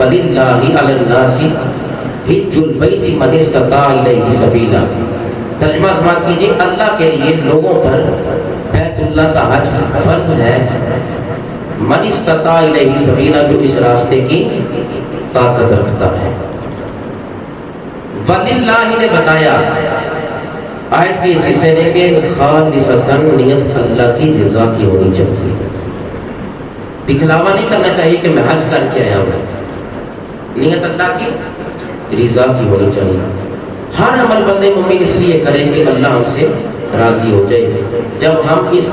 وَلِلَّهِ عَلَى النَّاسِ حِجُّ الْبَيْتِ مَنِ اسْتَطَاعَ إِلَيْهِ سَبِيلًا۔ ترجمہ سماعت کیجیے، اللہ کے لیے لوگوں پر بیت اللہ کا حج فرض ہے، من استطاع الیہ سبیلا، جو اس راستے کی طاقت رکھتا ہے۔ وَلِلَّهِ نے بتایا، آیت کے اس حصے نے کہ خالصتاً نیت اللہ کی رضا کی ہونی چاہیے، دکھلاوا نہیں کرنا چاہیے کہ میں حج کر کے آیا ہوں، نیت اللہ کی رضا کی ہونی چاہیے۔ ہر عمل بندے مومن اس لیے کریں کہ اللہ ہم سے راضی ہو جائے، جب ہم اس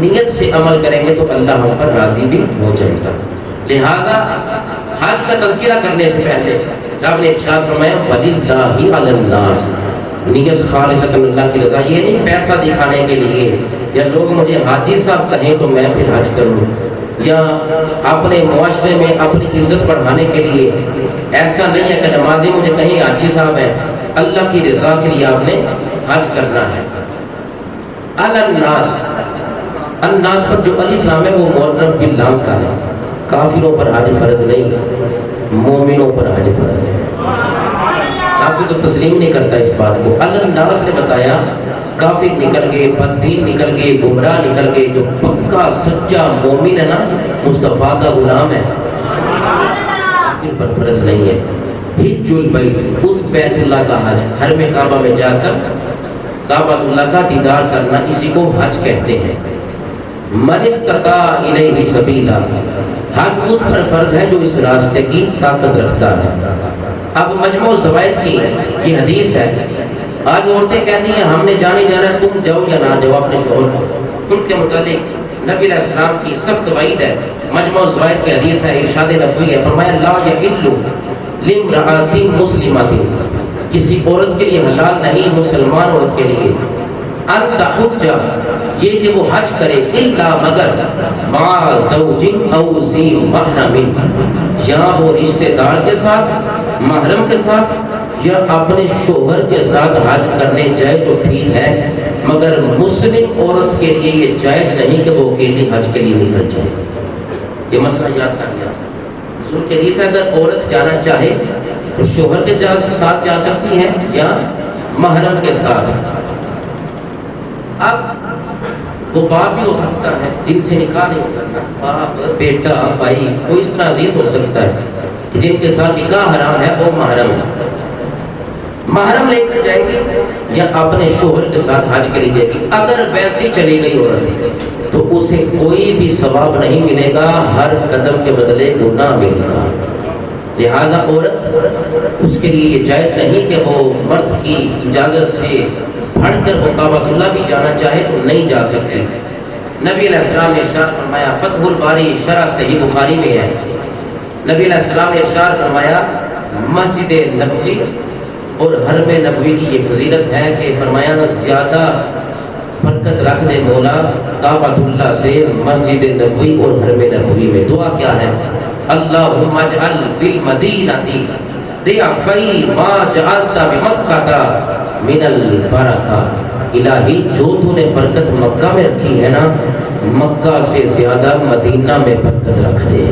نیت سے عمل کریں گے تو اللہ ہم پر راضی بھی ہو جائے گا۔ لہٰذا حج کا تذکرہ کرنے سے پہلے رب نے ارشاد فرمایا وَلِلَّهِ عَلَى النَّاسِ، نیت خالصۃ اللہ کی رضا، یہ نہیں پیسہ دکھانے کے لیے یا لوگ مجھے حاجی صاحب کہیں تو میں پھر حج کروں، یا اپنے معاشرے میں اپنی عزت بڑھانے کے لیے۔ ایسا نہیں ہے کہ نمازی مجھے کہیں حاجی صاحب ہیں، اللہ کی رضا کے لیے آپ نے حج کرنا ہے۔ الناس، الناس پر جو الف لام ہے وہ معرف باللام کا ہے، کافروں پر حج فرض نہیں، مومنوں پر حج فرض ہے۔ کافر تو تسلیم نہیں کرتا اس بات کو۔ الناس نے بتایا کافر نکل گئے، بددین نکل گئے، گمراہ نکل گئے، جو پکا سچا مومن ہے نا، مصطفیٰ کا غلام ہے، کافر پر فرض نہیں ہے۔ حج البیت، اس بیت اللہ کا حج، حرم کعبہ میں جا کر کعبۃ اللہ کا دیدار کرنا، اسی کو حج کہتے ہیں۔ من استطاع الیہ سبیلا، حج اس پر فرض ہے جو اس راستے کی طاقت رکھتا ہے۔ اب مجموع الزوائد کی یہ حدیث ہے، آج عورتیں کہتی ہیں ہم نے جانے جانا، تم جاؤ یا نہ جاؤ اپنے شوہر کو، ان کے متعلق نبی علیہ السلام کی سخت وعید ہے۔ مجموع الزوائد کی حدیث ہے، ارشاد نبوی ہے، فرمایا لا یحل لامرأۃ مسلمۃ، کسی عورت کے لیے حلال نہیں، مسلمان عورت کے لیے، ان تحج، یہ کہ وہ حج کرے، الا مگر مع زوج او ذی محرم، یا وہ رشتہ دار کے ساتھ، محرم کے ساتھ، یا اپنے شوہر کے ساتھ حج کرنے جائے تو ٹھیک ہے، مگر مسلم عورت کے لیے یہ جائز نہیں کہ وہ اکیلی حج کے لیے نکل جائے۔ یہ مسئلہ یاد کر لیا۔ حضور کے حدیث ہے اگر عورت جانا چاہے تو شوہر کے ساتھ جا سکتی ہے یا محرم کے ساتھ۔ اب وہ باپ بھی ہو سکتا ہے جن سے نکاح نہیں ہو سکتا، باپ، بیٹا، بھائی، کوئی اس طرح عزیز ہو سکتا ہے کہ جن کے ساتھ نکاح حرام ہے، وہ محرم ہے، محرم لے کر جائے گی یا اپنے شوہر کے ساتھ حج کے لیے جائے گی۔ اگر ویسے چلی گئی عورت تو اسے کوئی بھی ثواب نہیں ملے گا، ہر قدم کے بدلے گناہ ملے گا۔ لہٰذا عورت، اس کے لیے یہ جائز نہیں کہ وہ مرد کی اجازت سے پڑھ کر وہ کعبۃ اللہ بھی جانا چاہے تو نہیں جا سکتے۔ نبی علیہ السلام نے ارشاد فرمایا، فتح الباری شرح صحیح بخاری میں ہے، نبی علیہ السلام نے ارشاد فرمایا مسجد نبوی اور حرم نبوی کی یہ فضیلت ہے کہ فرمایا نہ زیادہ برکت رکھ دے مولا کعبۃ اللہ سے مسجد نبوی اور حرم نبوی میں۔ دعا کیا ہے؟ اللہم اجعل بالمدینہ ضعفی ما جعلت بمکہ من البرکہ، الہی جو تو نے برکت مکہ میں رکھی ہے نا، مکہ سے زیادہ مدینہ میں برکت رکھ دے۔